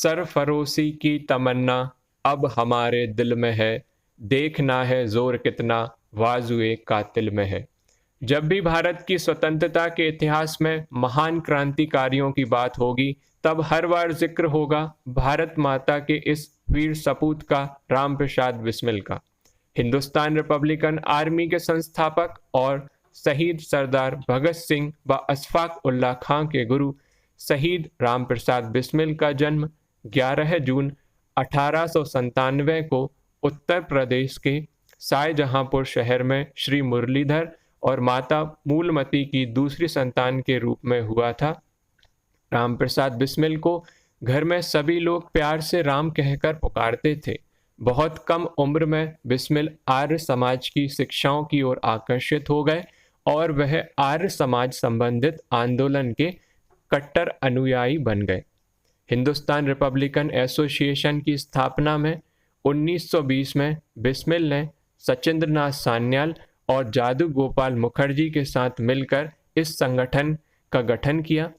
सरफरोशी की तमन्ना अब हमारे दिल में है, देखना है जोर कितना बाजुए कातिल में है। जब भी भारत की स्वतंत्रता के इतिहास में महान क्रांतिकारियों की बात होगी, तब हर बार जिक्र होगा भारत माता के इस वीर सपूत का, राम प्रसाद बिस्मिल का। हिंदुस्तान रिपब्लिकन आर्मी के संस्थापक और शहीद सरदार भगत सिंह व अशफाक उल्लाह खां के गुरु शहीद राम प्रसाद बिस्मिल का जन्म 11 जून 1897 को उत्तर प्रदेश के शाहजहांपुर शहर में श्री मुरलीधर और माता मूलमती की दूसरी संतान के रूप में हुआ था। राम प्रसाद बिस्मिल को घर में सभी लोग प्यार से राम कहकर पुकारते थे। बहुत कम उम्र में बिस्मिल आर्य समाज की शिक्षाओं की ओर आकर्षित हो गए और वह आर्य समाज संबंधित आंदोलन के कट्टर अनुयायी बन गए। हिंदुस्तान रिपब्लिकन एसोसिएशन की स्थापना में 1920 में बिस्मिल ने सचिंद्रनाथ सान्याल और जादू गोपाल मुखर्जी के साथ मिलकर इस संगठन का गठन किया।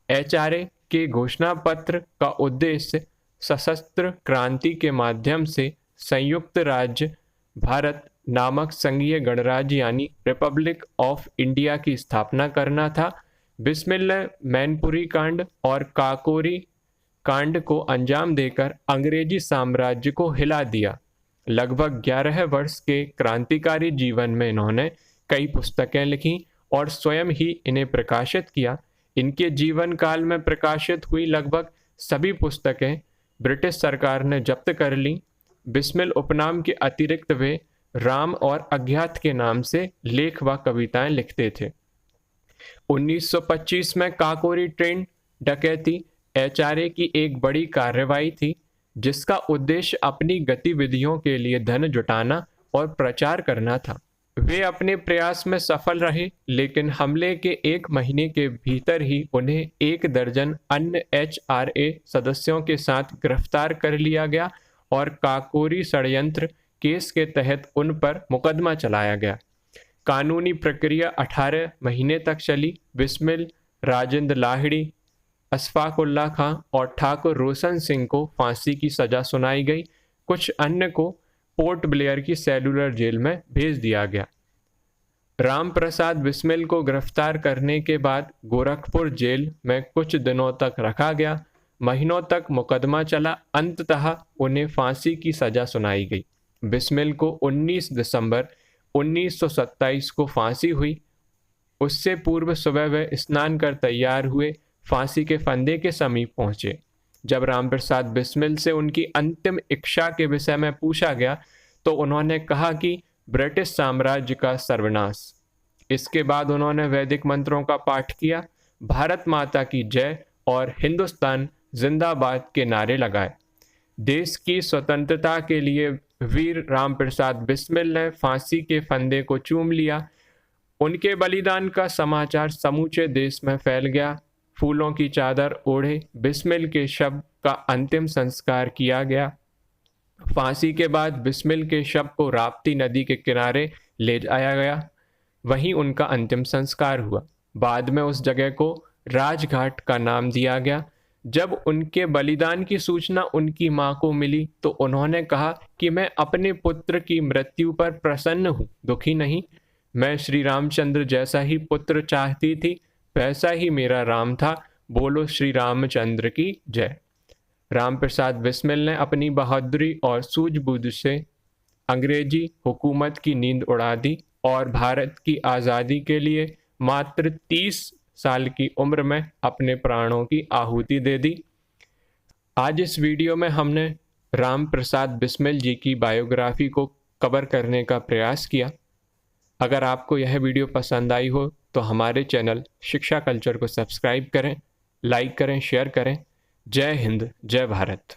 HRA के घोषणा पत्र का उद्देश्य सशस्त्र क्रांति के माध्यम से संयुक्त राज्य भारत नामक संघीय गणराज्य यानी रिपब्लिक ऑफ इंडिया की स्थापना करना था। बिस्मिल ने मैनपुरी कांड और काकोरी कांड को अंजाम देकर अंग्रेजी साम्राज्य को हिला दिया। लगभग 11 वर्ष के क्रांतिकारी जीवन में इन्होंने कई पुस्तकें लिखी और स्वयं ही इन्हें प्रकाशित किया। इनके जीवन काल में प्रकाशित हुई लगभग सभी पुस्तकें ब्रिटिश सरकार ने जब्त कर ली। बिस्मिल उपनाम के अतिरिक्त वे राम और अज्ञात के नाम से लेख व कविताएं लिखते थे। 1925 में काकोरी ट्रेन डकैती HRA की एक बड़ी कार्रवाई थी, जिसका उद्देश्य अपनी गतिविधियों के लिए धन जुटाना और प्रचार करना था। वे अपने प्रयास में सफल रहे, लेकिन हमले के 1 महीने के भीतर ही उन्हें 1 दर्जन अन्य HRA सदस्यों के साथ गिरफ्तार कर लिया गया और काकोरी षड्यंत्र केस के तहत उन पर मुकदमा चलाया गया। कानूनी प्रक्रिया 18 महीने तक चली। बिस्मिल, राजेंद्र लाहिड़ी, अशफाक उल्लाह खां और ठाकुर रोशन सिंह को फांसी की सजा सुनाई गई। कुछ अन्य को पोर्ट ब्लेयर की सेलुलर जेल में भेज दिया गया। राम प्रसाद बिस्मिल को गिरफ्तार करने के बाद गोरखपुर जेल में कुछ दिनों तक रखा गया। महीनों तक मुकदमा चला। अंततः उन्हें फांसी की सजा सुनाई गई। बिस्मिल को 19 दिसंबर 1927 को फांसी हुई। उससे पूर्व सुबह वे स्नान कर तैयार हुए, फांसी के फंदे के समीप पहुंचे। जब राम प्रसाद बिस्मिल से उनकी अंतिम इच्छा के विषय में पूछा गया तो उन्होंने कहा कि ब्रिटिश साम्राज्य का सर्वनाश। इसके बाद उन्होंने वैदिक मंत्रों का पाठ किया, भारत माता की जय और हिंदुस्तान जिंदाबाद के नारे लगाए। देश की स्वतंत्रता के लिए वीर राम प्रसाद बिस्मिल ने फांसी के फंदे को चूम लिया। उनके बलिदान का समाचार समूचे देश में फैल गया। फूलों की चादर ओढ़े बिस्मिल के शव का अंतिम संस्कार किया गया। फांसी के बाद बिस्मिल के शव को राप्ती नदी के किनारे ले जाया गया, वहीं उनका अंतिम संस्कार हुआ। बाद में उस जगह को राजघाट का नाम दिया गया। जब उनके बलिदान की सूचना उनकी मां को मिली तो उन्होंने कहा कि मैं अपने पुत्र की मृत्यु पर प्रसन्न हूँ, दुखी नहीं। मैं श्री रामचंद्र जैसा ही पुत्र चाहती थी, वैसा ही मेरा राम था। बोलो श्री रामचंद्र की जय। राम प्रसाद बिस्मिल ने अपनी बहादुरी और सूझबूझ से अंग्रेजी हुकूमत की नींद उड़ा दी और भारत की आज़ादी के लिए मात्र 30 साल की उम्र में अपने प्राणों की आहुति दे दी। आज इस वीडियो में हमने राम प्रसाद बिस्मिल जी की बायोग्राफी को कवर करने का प्रयास किया। अगर आपको यह वीडियो पसंद आई हो तो हमारे चैनल शिक्षा कल्चर को सब्सक्राइब करें, लाइक करें, शेयर करें। जय हिंद, जय भारत।